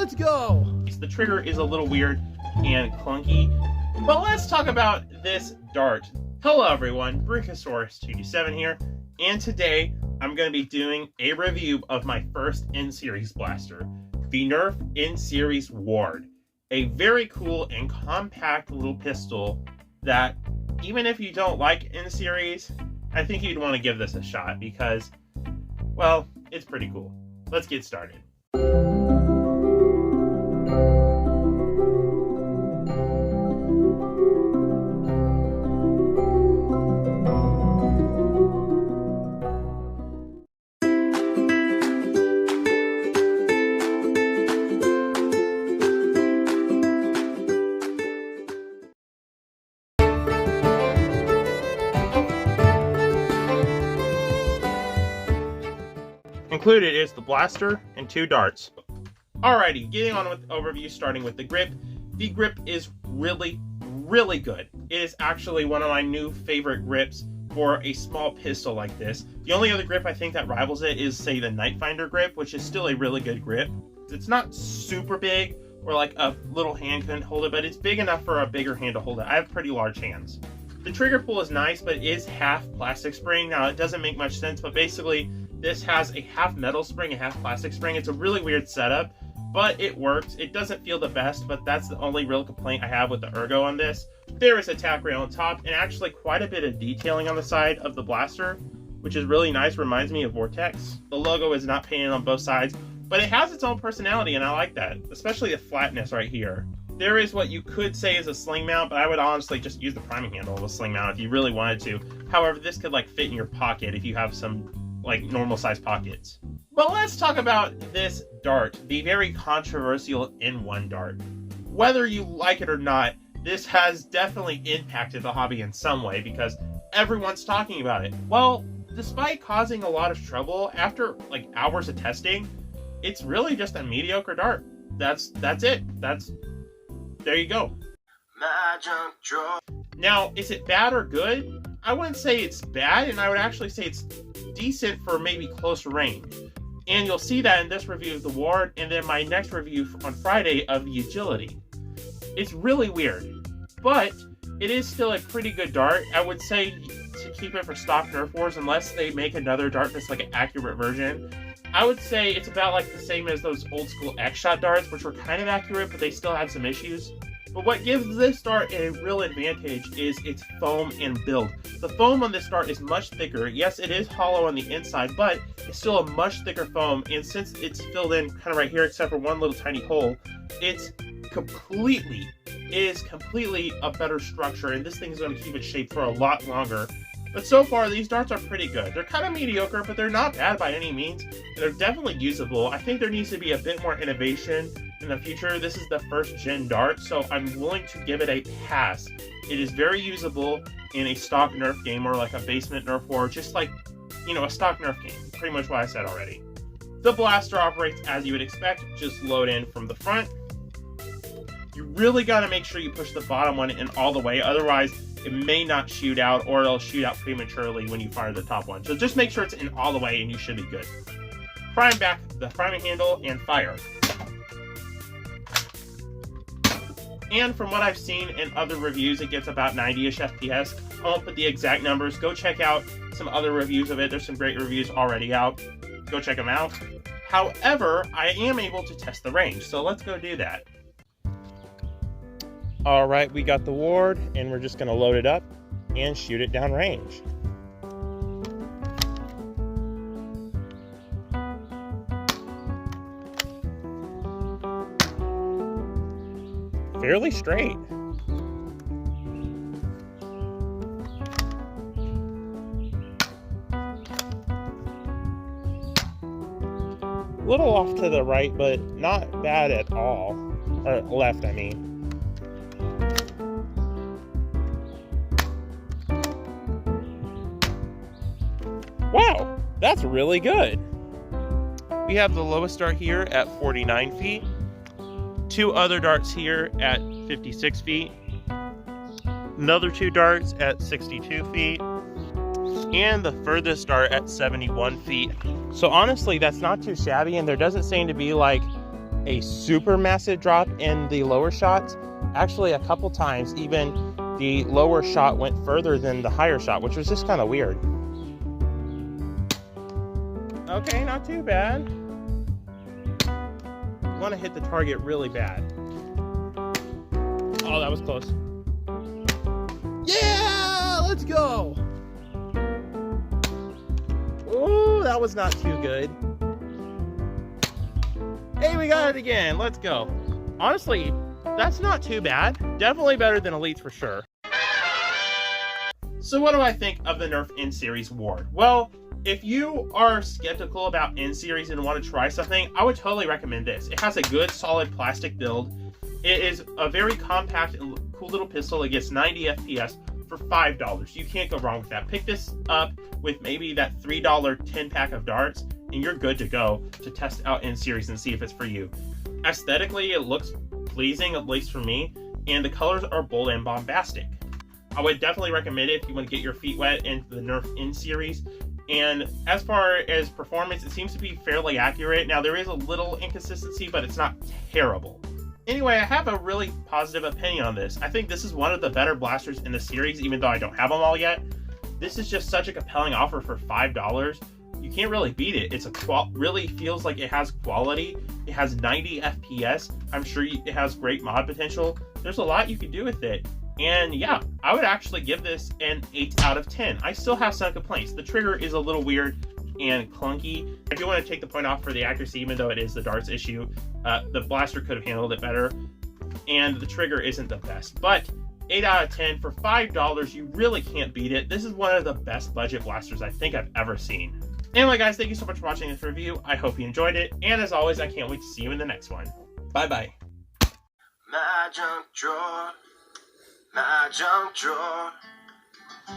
let's go. The trigger is a little weird and clunky, but let's talk about this dart. Hello everyone, Brachiosaurus227 here, and today I'm going to be doing a review of my first in-series blaster, the Nerf in-series Ward. A very cool and compact little pistol that, even if you don't like in-series, I think you'd want to give this a shot because, well, it's pretty cool. Let's get started. Included is the blaster and 2 darts. Alrighty, getting on with the overview, starting with the grip. The grip is really good. It is actually one of my new favorite grips for a small pistol like this. The only other grip I think that rivals it is, say, the Nightfinder grip, which is still a really good grip. It's not super big, or like a little hand couldn't hold it, but it's big enough for a bigger hand to hold it. I have pretty large hands. The trigger pull is nice, but it is half plastic spring. Now, it doesn't make much sense, but basically, this has a half metal spring, a half plastic spring. It's a really weird setup, but it works. It doesn't feel the best, but that's the only real complaint I have with the ergo on this. There is a tack rail on top, and actually quite a bit of detailing on the side of the blaster, which is really nice. Reminds me of Vortex. The logo is not painted on both sides, but it has its own personality, and I like that, especially the flatness right here. There is what you could say is a sling mount, but I would honestly just use the priming handle of a sling mount if you really wanted to. However, this could like fit in your pocket if you have some like normal size pockets. But let's talk about this dart, the very controversial N1 dart. Whether you like it or not, this has definitely impacted the hobby in some way because everyone's talking about it. Well, despite causing a lot of trouble, after like hours of testing, it's really just a mediocre dart. That's it. There you go. Now, is it bad or good? I wouldn't say it's bad, and I would actually say it's decent for maybe close range. And you'll see that in this review of the Ward, and then my next review on Friday of the Agility. It's really weird, but it is still a pretty good dart. I would say to keep it for stock Nerf Wars, unless they make another dart that's like an accurate version. I would say it's about like the same as those old school X-Shot darts, which were kind of accurate, but they still had some issues. But what gives this dart a real advantage is its foam and build. The foam on this dart is much thicker. Yes, it is hollow on the inside, but it's still a much thicker foam. And since it's filled in kind of right here, except for one little tiny hole, it is completely a better structure. And this thing is going to keep its shape for a lot longer. But so far, these darts are pretty good. They're kind of mediocre, but they're not bad by any means. They're definitely usable. I think there needs to be a bit more innovation in the future. This is the first gen dart, so I'm willing to give it a pass. It is very usable in a stock Nerf game or like a basement Nerf war, just like, you know, a stock Nerf game. Pretty much what I said already. The blaster operates as you would expect, just load in from the front. You really got to make sure you push the bottom one in all the way, otherwise it may not shoot out, or it'll shoot out prematurely when you fire the top one. So just make sure it's in all the way and you should be good. Prime back the priming handle and fire. And from what I've seen in other reviews, it gets about 90-ish FPS. I won't put the exact numbers. Go check out some other reviews of it. There's some great reviews already out. Go check them out. However, I am able to test the range, so let's go do that. All right, we got the Ward, and we're just gonna load it up and shoot it down range. Fairly straight. A little off to the right, but not bad at all. Or left, I mean. Wow, that's really good. We have the lowest dart here at 49 feet. 2 other darts here at 56 feet. Another 2 darts at 62 feet. And the furthest dart at 71 feet. So honestly, that's not too shabby, and there doesn't seem to be like a super massive drop in the lower shots. Actually, a couple times, even the lower shot went further than the higher shot, which was just kind of weird. Okay, not too bad. You want to hit the target really bad. Oh, that was close. Yeah, let's go. Ooh, that was not too good. Hey, we got it again. Let's go. Honestly, that's not too bad. Definitely better than Elites for sure. So what do I think of the Nerf N-Series Ward? Well, if you are skeptical about N-Series and want to try something, I would totally recommend this. It has a good solid plastic build. It is a very compact and cool little pistol. It gets 90 FPS for $5. You can't go wrong with that. Pick this up with maybe that $3 10-pack of darts, and you're good to go to test out N-Series and see if it's for you. Aesthetically, it looks pleasing, at least for me, and the colors are bold and bombastic. I would definitely recommend it if you want to get your feet wet into the Nerf N-Series. And as far as performance, it seems to be fairly accurate. Now, there is a little inconsistency, but it's not terrible. Anyway, I have a really positive opinion on this. I think this is one of the better blasters in the series, even though I don't have them all yet. This is just such a compelling offer for $5. You can't really beat it. It's really feels like it has quality. It has 90 FPS. I'm sure it has great mod potential. There's a lot you can do with it. And yeah, I would actually give this an 8 out of 10. I still have some complaints. The trigger is a little weird and clunky. I do want to take the point off for the accuracy, even though it is the darts issue. The blaster could have handled it better. And the trigger isn't the best. But 8 out of 10 for $5, you really can't beat it. This is one of the best budget blasters I think I've ever seen. Anyway, guys, thank you so much for watching this review. I hope you enjoyed it. And as always, I can't wait to see you in the next one. Bye-bye. My junk drawer. My junk drawer.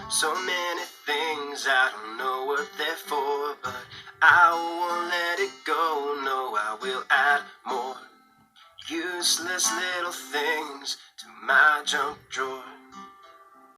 So many things I don't know what they're for, but I won't let it go. No, I will add more useless little things to my junk drawer.